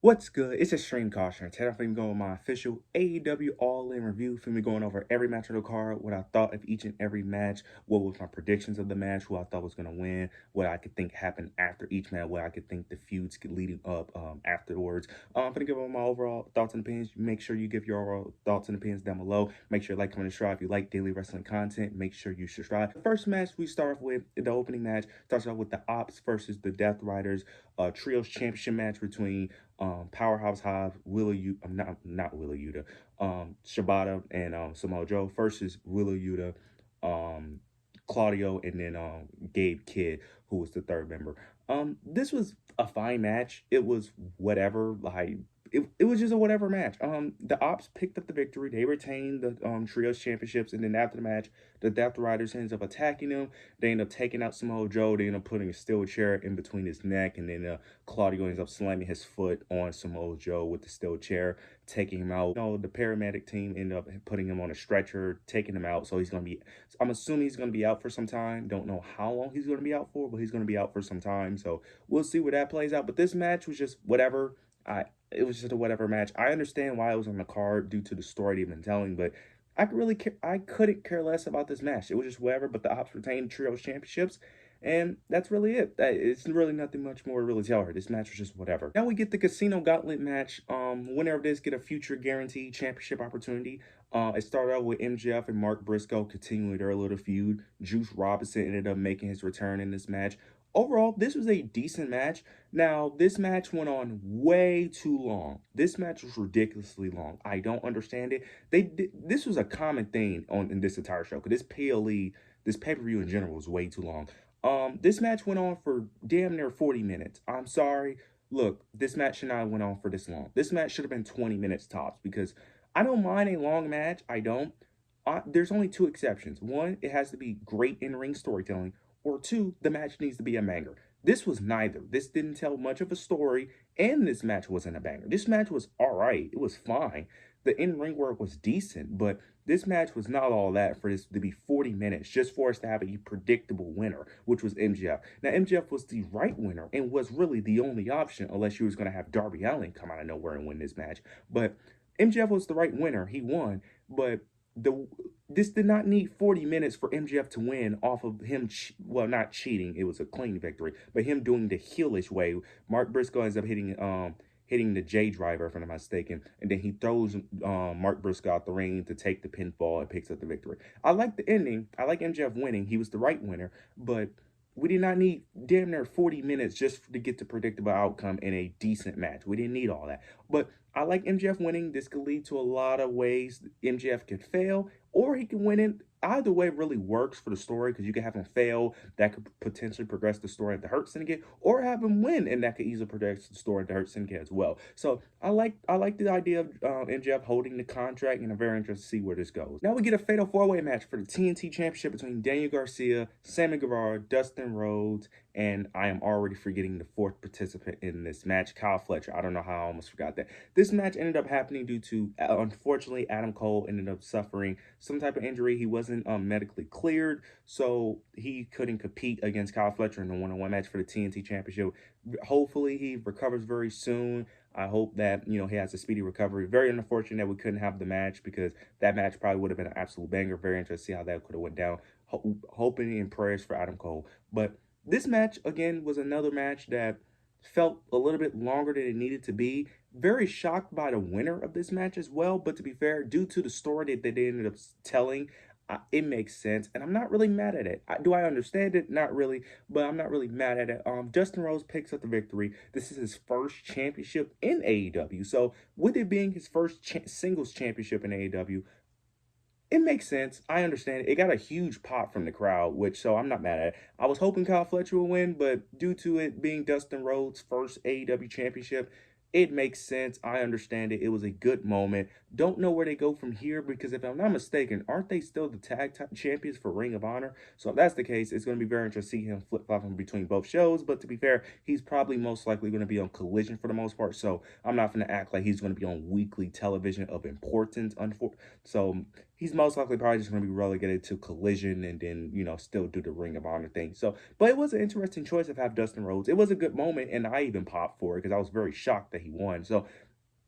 What's good? It's Extreme Caution. Today I'm going to go with my official AEW All-In review. For me going over every match of the card, what I thought of each and every match, what was my predictions of the match, who I thought was going to win, what I could think happened after each match, what I could think the feuds leading up afterwards. I'm going to give them my overall thoughts and opinions. Make sure you give your overall thoughts and opinions down below. Make sure you like, comment, and subscribe. If you like daily wrestling content, make sure you subscribe. The first match we start off with, the opening match, starts off with the Ops versus the Death Riders, Trios Championship match between Powerhouse Hobbs, not Willa Yuta, Shibata and Samoa Joe versus Willa Yuta, Claudio, and then Gabe Kidd, who was the third member. This was a fine match. It was whatever, like it was just a whatever match. The Ops picked up the victory. They retained the Trios championships, and then after the match, the Death Riders ends up attacking them. They end up taking out Samoa Joe. They end up putting a steel chair in between his neck, and then Claudio ends up slamming his foot on Samoa Joe with the steel chair, taking him out. The paramedic team ended up putting him on a stretcher, taking him out. So he's going to be, I'm assuming he's going to be out for some time. Don't know how long he's going to be out for, but he's going to be out for some time. So we'll see where that plays out. But this match was just whatever. It was just a whatever match. I understand why it was on the card due to the story they've been telling, but I couldn't care less about this match. It was just whatever, but the Ops retained Trios championships, and that's really it. It's really nothing much more to really tell her. This match was just whatever. Now we get the Casino Gauntlet match. Winner of this get a future guaranteed championship opportunity. It started out with MJF and Mark Briscoe continuing their little feud. Juice Robinson ended up making his return in this match. Overall, this was a decent match. Now, this match went on way too long. This match was ridiculously long. I don't understand it. This was a common thing in this entire show, because this PLE, this pay-per-view in general, was way too long. This match went on for damn near 40 minutes. I'm sorry. Look, this match should not have went on for this long. This match should have been 20 minutes tops, because I don't mind a long match. I don't. There's only two exceptions. One, it has to be great in-ring storytelling, or two, the match needs to be a banger. This was neither. This didn't tell much of a story, and this match wasn't a banger. This match was all right. It was fine. The in-ring work was decent, but this match was not all that for this to be 40 minutes just for us to have a predictable winner, which was MJF. Now, MJF was the right winner and was really the only option, unless you was going to have Darby Allin come out of nowhere and win this match. But MJF was the right winner. He won, but this did not need 40 minutes for MJF to win off of him, well, not cheating, it was a clean victory, but him doing the heelish way. Mark Briscoe ends up hitting the J driver, if I'm not mistaken, and then he throws Mark Briscoe out the ring to take the pinfall and picks up the victory. I like the ending. I like MJF winning. He was the right winner, but we did not need damn near 40 minutes just to get the predictable outcome in a decent match. We didn't need all that. But I like MJF winning. This could lead to a lot of ways MJF could fail, or he can win it. Either way really works for the story, because you can have him fail. That could potentially progress the story of the Hurt Syndicate, or have him win, and that could easily progress the story of the Hurt Syndicate as well. So I like the idea of MJF holding the contract, and I'm very interested to see where this goes. Now we get a fatal four-way match for the TNT Championship between Daniel Garcia, Sammy Guevara, Dustin Rhodes, and I am already forgetting the fourth participant in this match, Kyle Fletcher. I don't know how I almost forgot that. This match ended up happening due to, unfortunately, Adam Cole ended up suffering some type of injury. He wasn't medically cleared, so he couldn't compete against Kyle Fletcher in the one-on-one match for the TNT Championship. Hopefully, he recovers very soon. I hope that, he has a speedy recovery. Very unfortunate that we couldn't have the match, because that match probably would have been an absolute banger. Very interested to see how that could have went down. Hoping in prayers for Adam Cole. But this match, again, was another match that felt a little bit longer than it needed to be. Very shocked by the winner of this match as well. But to be fair, due to the story that they ended up telling, it makes sense, and I'm not really mad at it. Do I understand it? Not really, but I'm not really mad at it. Dustin Rhodes picks up the victory. This is his first championship in AEW, so with it being his first singles championship in AEW, it makes sense. I understand it. It got a huge pop from the crowd, so I'm not mad at it. I was hoping Kyle Fletcher would win, but due to it being Dustin Rhodes' first AEW championship, it makes sense. I understand it. It was a good moment. Don't know where they go from here, because if I'm not mistaken, aren't they still the tag champions for Ring of Honor? So if that's the case, it's going to be very interesting to see him flip-flopping between both shows. But to be fair, he's probably most likely going to be on Collision for the most part. So I'm not going to act like he's going to be on weekly television of importance. So he's most likely probably just going to be relegated to Collision and then, still do the Ring of Honor thing. So, but it was an interesting choice of have Dustin Rhodes. It was a good moment, and I even popped for it because I was very shocked that he won. So,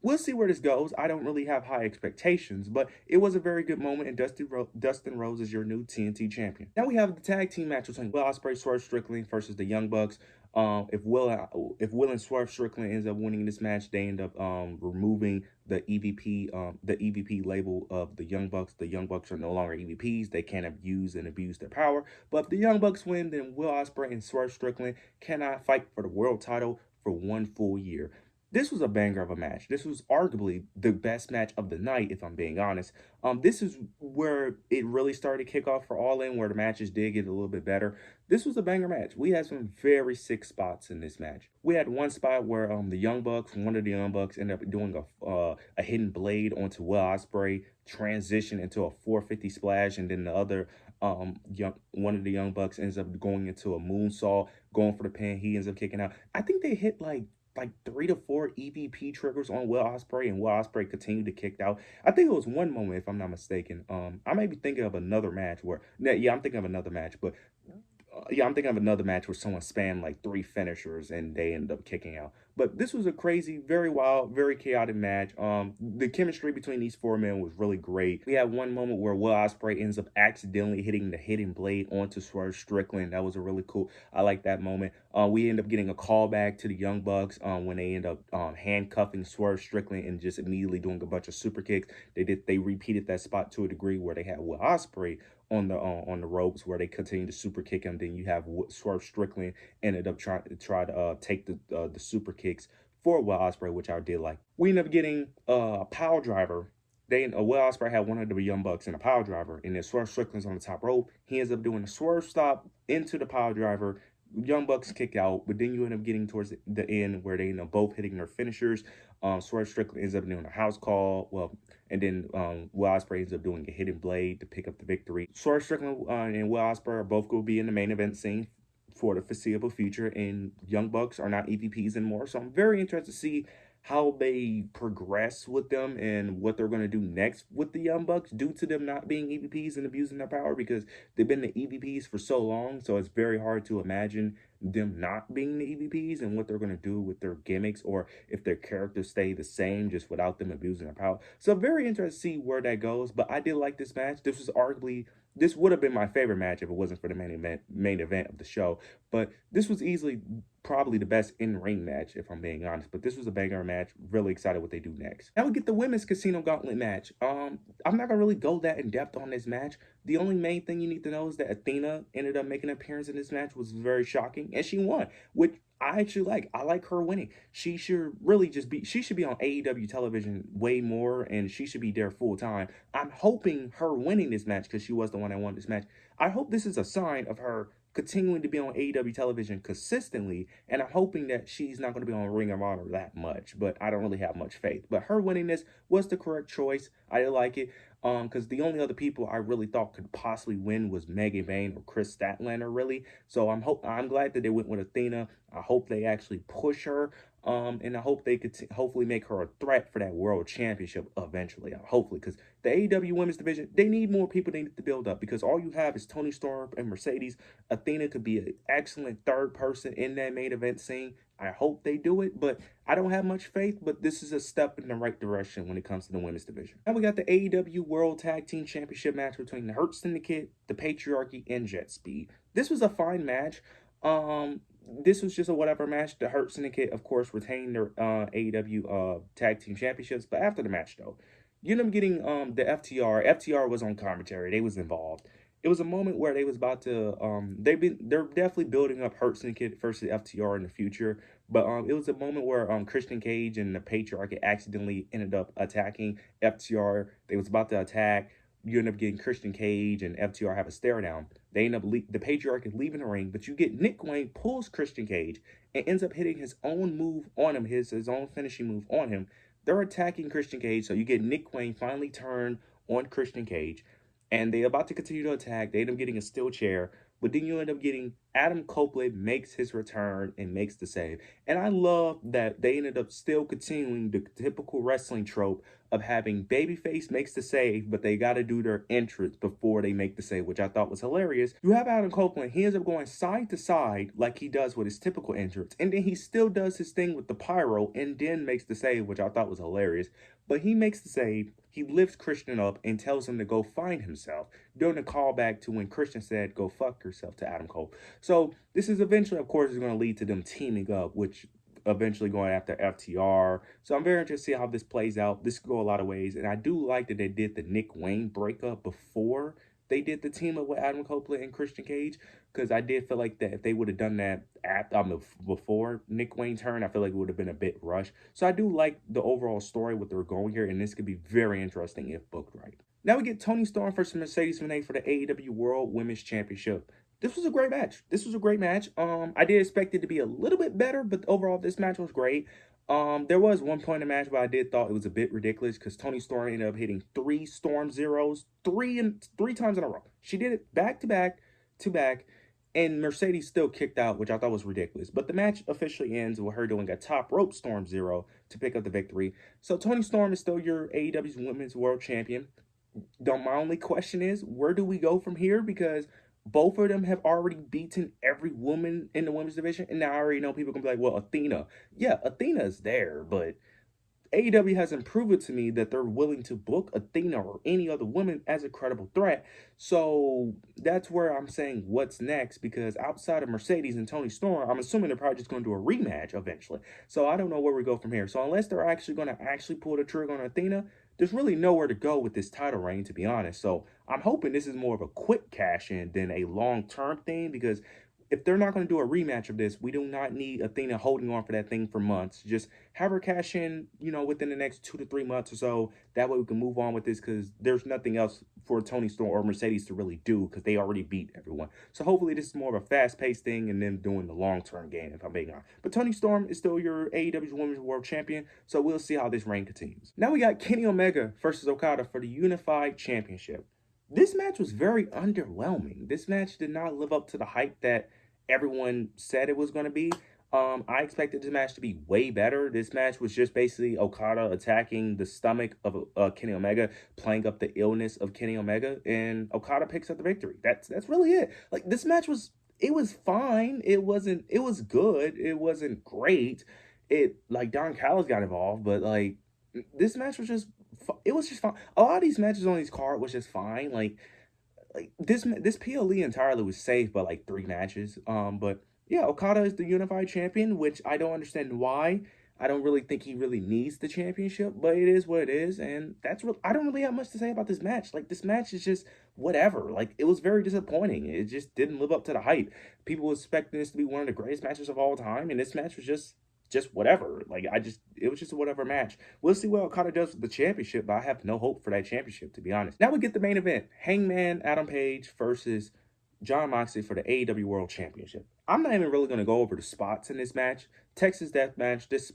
we'll see where this goes. I don't really have high expectations, but it was a very good moment, and Dustin Rhodes is your new TNT champion. Now we have the tag team match between Will Ospreay, Swerve Strickland versus the Young Bucks. If Will and Swerve Strickland ends up winning this match, they end up removing the EVP label of the Young Bucks. The Young Bucks are no longer EVPs. They can't abuse and abuse their power. But if the Young Bucks win, then Will Ospreay and Swerve Strickland cannot fight for the world title for 1 full year. This was a banger of a match. This was arguably the best match of the night, if I'm being honest. This is where it really started to kick off for All In, where the matches did get a little bit better. This was a banger match. We had some very sick spots in this match. We had one spot where one of the Young Bucks, ended up doing a hidden blade onto Will Ospreay, transition into a 450 splash, and then the other one of the Young Bucks ends up going into a moonsault, going for the pin. He ends up kicking out. I think they hit like 3 to 4 EVP triggers on Will Ospreay, and Will Ospreay continued to kick out. I think it was one moment, if I'm not mistaken. I may be thinking of another match where, yeah, I'm thinking of another match, but I'm thinking of another match where someone spammed like 3 finishers and they end up kicking out. But this was a crazy, very wild, very chaotic match. The chemistry between these 4 men was really great. We had one moment where Will Ospreay ends up accidentally hitting the hidden blade onto Swerve Strickland. That was a really cool. I like that moment. We end up getting a callback to the Young Bucks when they end up handcuffing Swerve Strickland and just immediately doing a bunch of super kicks. They repeated that spot to a degree where they had Will Ospreay on the ropes where they continue to super kick him. Then you have Swerve Strickland ended up trying to take the super kicks for Will Ospreay, which I did like. We ended up getting a power driver. Will Ospreay had one of the Young Bucks in a power driver, and then Swerve Strickland's on the top rope. He ends up doing a swerve stop into the power driver. Young Bucks kick out, but then you end up getting towards the end where they end up both hitting their finishers. Swerve Strickland ends up doing a house call. And then Will Ospreay ends up doing a hidden blade to pick up the victory. Swerve Strickland and Will Ospreay are both going to be in the main event scene for the foreseeable future, and Young Bucks are not EVPs anymore. So I'm very interested to see how they progress with them and what they're going to do next with the Young Bucks due to them not being EVPs and abusing their power, because they've been the EVPs for so long. So it's very hard to imagine them not being the EVPs and what they're going to do with their gimmicks, or if their characters stay the same just without them abusing their power. So very interested to see where that goes. But I did like this match. This would have been my favorite match if it wasn't for the main event of the show. But this was easily probably the best in-ring match, if I'm being honest. But this was a banger match. Really excited what they do next. Now we get the women's Casino Gauntlet match. I'm not gonna really go that in depth on this match. The only main thing you need to know is that Athena ended up making an appearance in this match, was very shocking, and she won, which I actually like. I like her winning. She should be on AEW television way more, and she should be there full time. I'm hoping her winning this match, because she was the one that won this match, I hope this is a sign of her continuing to be on AEW television consistently, and I'm hoping that she's not going to be on Ring of Honor that much, but I don't really have much faith. But her winning this was the correct choice. I like it, because the only other people I really thought could possibly win was Megan Bayne or Chris Statlander, really. So I'm glad that they went with Athena. I hope they actually push her, and I hope they could hopefully make her a threat for that world championship eventually. Hopefully, because the AEW women's division, they need more people they need to build up, because all you have is Toni Storm and Mercedes. Athena could be an excellent third person in that main event scene. I hope they do it, but I don't have much faith. But this is a step in the right direction when it comes to the women's division. Now we got the AEW World Tag Team Championship match between the Hurt Syndicate, the Patriarchy, and Jet Speed. This was a fine match. This was just a whatever match. The Hurt Syndicate, of course, retained their AEW Tag Team Championships. But after the match, though, you end up getting the FTR. FTR was on commentary. They was involved. It was a moment where they was about to they're definitely building up Hurt Syndicate versus FTR in the future. But it was a moment where Christian Cage and the Patriarchy accidentally ended up attacking FTR. They was about to attack. You end up getting Christian Cage and FTR have a stare down. They end up the Patriarch is leaving the ring, but you get Nick Wayne pulls Christian Cage and ends up hitting his own move on him, his own finishing move on him. They're attacking Christian Cage, so you get Nick Wayne finally turn on Christian Cage, and they're about to continue to attack. They end up getting a steel chair, but then you end up getting Adam Copeland makes his return and makes the save. And I love that they ended up still continuing the typical wrestling trope of having babyface makes the save, but they got to do their entrance before they make the save, which I thought was hilarious. You have Adam Copeland, he ends up going side to side like he does with his typical entrance, and then he still does his thing with the pyro and then makes the save, which I thought was hilarious. But he makes the save, he lifts Christian up and tells him to go find himself during the callback to when Christian said, go fuck yourself to Adam Cole. So this is eventually, of course, is going to lead to them teaming up, which eventually going after FTR. So I'm very interested to see how this plays out. This could go a lot of ways. And I do like that they did the Nick Wayne breakup before they did the team up with Adam Copeland and Christian Cage, because I did feel like that if they would have done that before Nick Wayne turn, I feel like it would have been a bit rushed. So I do like the overall story, what they're going here, and this could be very interesting if booked right. Now we get Toni Storm versus Mercedes Moné for the AEW World Women's Championship. This was a great match. This was a great match. I did expect it to be a little bit better, but overall this match was great. There was one point in the match where I did thought it was a bit ridiculous because Toni Storm ended up hitting 3 Storm Zeros three times in a row. She did it back to back to back, and Mercedes still kicked out, which I thought was ridiculous. But the match officially ends with her doing a top rope Storm Zero to pick up the victory. So Toni Storm is still your AEW's Women's World Champion. My only question is, where do we go from here? Because both of them have already beaten every woman in the women's division. And now I already know people can be like, well, Athena. Yeah, Athena's there, but AEW hasn't proven to me that they're willing to book Athena or any other woman as a credible threat. So that's where I'm saying what's next, because outside of Mercedes and Toni Storm, I'm assuming they're probably just going to do a rematch eventually. So I don't know where we go from here. So unless they're actually going to pull the trigger on Athena, there's really nowhere to go with this title reign, to be honest. So I'm hoping this is more of a quick cash in than a long-term thing, because if they're not going to do a rematch of this, we do not need Athena holding on for that thing for months. Just have her cash in, within the next 2 to 3 months or so. That way we can move on with this, because there's nothing else for Toni Storm or Mercedes to really do, because they already beat everyone. So hopefully this is more of a fast-paced thing and then doing the long-term game, if I'm being honest. But Toni Storm is still your AEW's Women's World Champion, so we'll see how this reign continues. Now we got Kenny Omega versus Okada for the Unified Championship. This match was very underwhelming. This match did not live up to the hype that everyone said it was going to be. I expected this match to be way better. This match was just basically Okada attacking the stomach of Kenny Omega, playing up the illness of Kenny Omega, and Okada picks up the victory. That's really it. Like, this match was fine. It was good. It wasn't great. Don Callis got involved, but this match was just fine. A lot of these matches on these card was just fine. This PLE entirely was safe by 3 matches. But yeah, Okada is the unified champion, which I don't understand why. I don't really think he really needs the championship, but it is what it is, and I don't really have much to say about this match. This match is just whatever. It was very disappointing. It just didn't live up to the hype. People were expecting this to be one of the greatest matches of all time, and this match was just whatever. It was just a whatever match. We'll see what Okada does with the championship, but I have no hope for that championship, to be honest. Now we get the main event. Hangman Adam Page versus Jon Moxley for the AEW World Championship. I'm not even really going to go over the spots in this match. Texas Death Match. This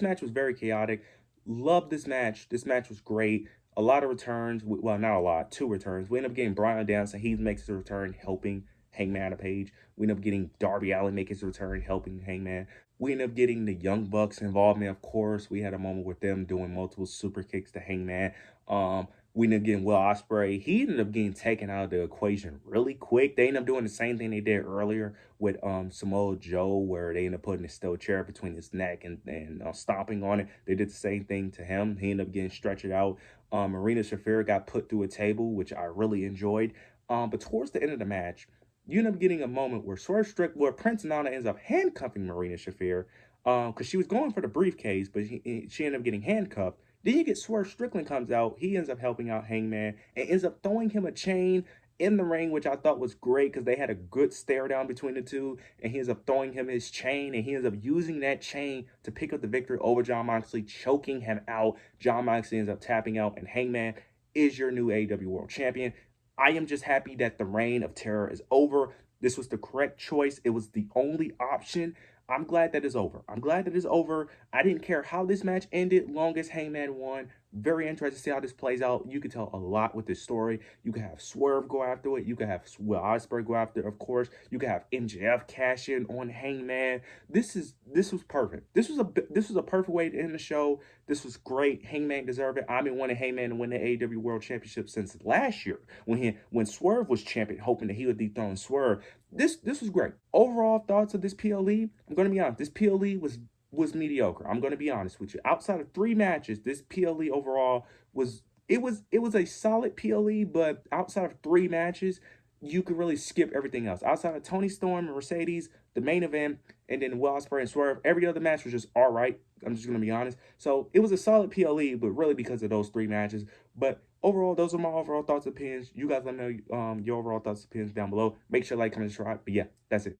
match was very chaotic. Loved this match. This match was great. A lot of returns. Well, not a lot. 2 returns. We end up getting Bryan Danielson. He makes his return helping Hangman Adam Page. We end up getting Darby Allin make his return helping Hangman. We end up getting the Young Bucks involvement, of course. We had a moment with them doing multiple super kicks to Hangman. We ended up getting Will Ospreay. He ended up getting taken out of the equation really quick. They ended up doing the same thing they did earlier with Samoa Joe, where they ended up putting a steel chair between his neck and stomping on it. They did the same thing to him. He ended up getting stretched out. Marina Shafir got put through a table, which I really enjoyed. But towards the end of the match, you end up getting a moment where Prince Nana ends up handcuffing Marina Shafir because she was going for the briefcase, but she ended up getting handcuffed. Then you get Swerve Strickland comes out. He ends up helping out Hangman and ends up throwing him a chain in the ring, which I thought was great because they had a good stare down between the two. And he ends up throwing him his chain, and he ends up using that chain to pick up the victory over Jon Moxley, choking him out. Jon Moxley ends up tapping out, and Hangman is your new AEW World Champion. I am just happy that the reign of terror is over. This was the correct choice. It was the only option. I'm glad that it's over. I'm glad that it's over. I didn't care how this match ended, long as Hangman won. Very interested to see how this plays out. You could tell a lot with this story. You could have Swerve go after it. You could have Will Ospreay go after it, of course. You could have MJF cash in on Hangman. This was perfect. This was a perfect way to end the show. This was great. Hangman deserved it. I've been wanting Hangman to win the AEW World Championship since last year when Swerve was champion, hoping that he would dethrone Swerve. This was great. Overall thoughts of this PLE, I'm gonna be honest. This PLE was mediocre. I'm gonna be honest with you. Outside of 3 matches, this PLE overall was a solid PLE, but outside of 3 matches, you could really skip everything else. Outside of Tony Storm and Mercedes, the main event, and then Will Ospreay and Swerve, every other match was just all right. I'm just gonna be honest. So it was a solid PLE, but really because of those 3 matches. But overall, those are my overall thoughts and opinions. You guys let me know your overall thoughts and opinions down below. Make sure to like, comment, subscribe. But yeah, that's it.